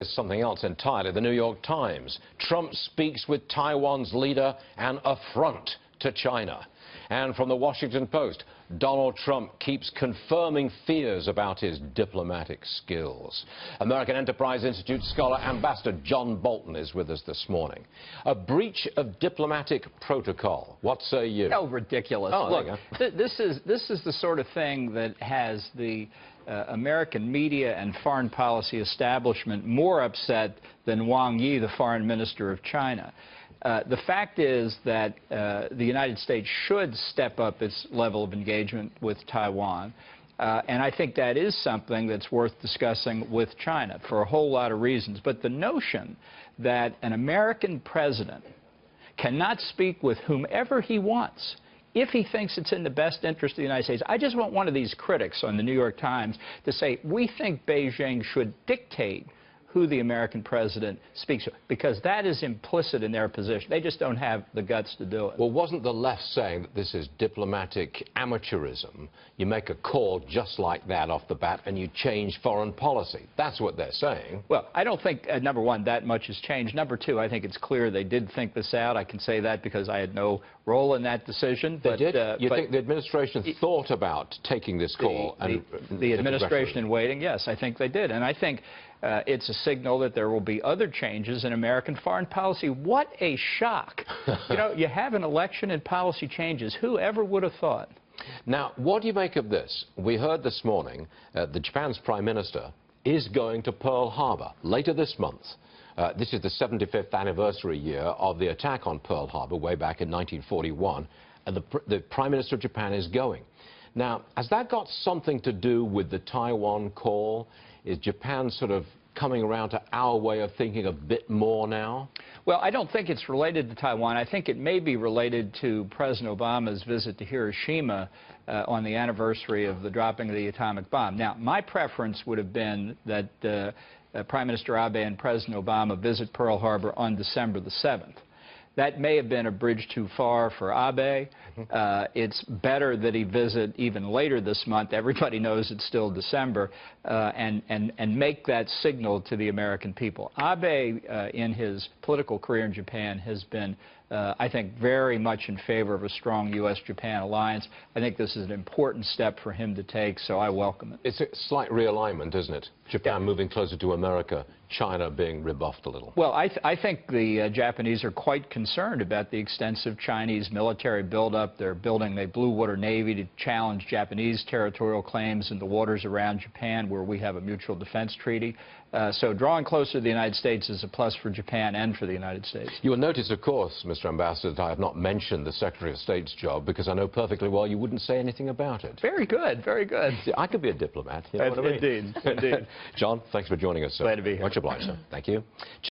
Something else entirely. The New York Times. Trump speaks with Taiwan's leader, an affront to China. And from the Washington Post, Donald Trump keeps confirming fears about his diplomatic skills. American Enterprise Institute scholar Ambassador John Bolton is with us this morning. A breach of diplomatic protocol. What say you? Oh, ridiculous. Oh, look, this is the sort of thing that has the American media and foreign policy establishment more upset than Wang Yi, the foreign minister of China. The fact is that the United States should step up its level of engagement with Taiwan, and I think that is something that's worth discussing with China for a whole lot of reasons. But the notion that an American president cannot speak with whomever he wants if he thinks it's in the best interest of the United States. I just want one of these critics on the New York Times to say, we think Beijing should dictate who the American president speaks to, because that is implicit in their position. They just don't have the guts to do it. Well, wasn't the left saying that this is diplomatic amateurism? You make a call just like that off the bat and you change foreign policy. That's what they're saying. Well, I don't think, number one, that much has changed. Number two, I think it's clear they did think this out. I can say that because I had no role in that decision. They did? You think the administration thought about taking this call? The administration in waiting, yes, I think they did. And I think it's a signal that there will be other changes in American foreign policy. What a shock. You know, you have an election and policy changes. Who ever would have thought? Now, what do you make of this? We heard this morning the Japan's Prime Minister is going to Pearl Harbor later this month. This is the 75th anniversary year of the attack on Pearl Harbor way back in 1941, and the Prime Minister of Japan is going. Now, has that got something to do with the Taiwan call? Is Japan sort of coming around to our way of thinking a bit more now? Well, I don't think it's related to Taiwan. I think it may be related to President Obama's visit to Hiroshima on the anniversary of the dropping of the atomic bomb. Now, my preference would have been that Prime Minister Abe and President Obama visit Pearl Harbor on December the 7th. That may have been a bridge too far for Abe. It's better that he visit even later this month. Everybody knows it's still December, and make that signal to the American people. Abe, in his political career in Japan, has been, I think, very much in favor of a strong U.S.-Japan alliance. I think this is an important step for him to take, so I welcome it. It's a slight realignment, isn't it? Japan moving closer to America, China being rebuffed a little. Well, I think the Japanese are quite concerned about the extensive Chinese military buildup. They're building a blue water navy to challenge Japanese territorial claims in the waters around Japan, where we have a mutual defense treaty. So drawing closer to the United States is a plus for Japan and for the United States. You will notice, of course, Mr. Ambassador, that I have not mentioned the Secretary of State's job because I know perfectly well you wouldn't say anything about it. Very good, very good. See, I could be a diplomat. You know what I mean? Indeed, indeed. John, thanks for joining us, sir. Glad to be here. Much obliged, sir. Thank you.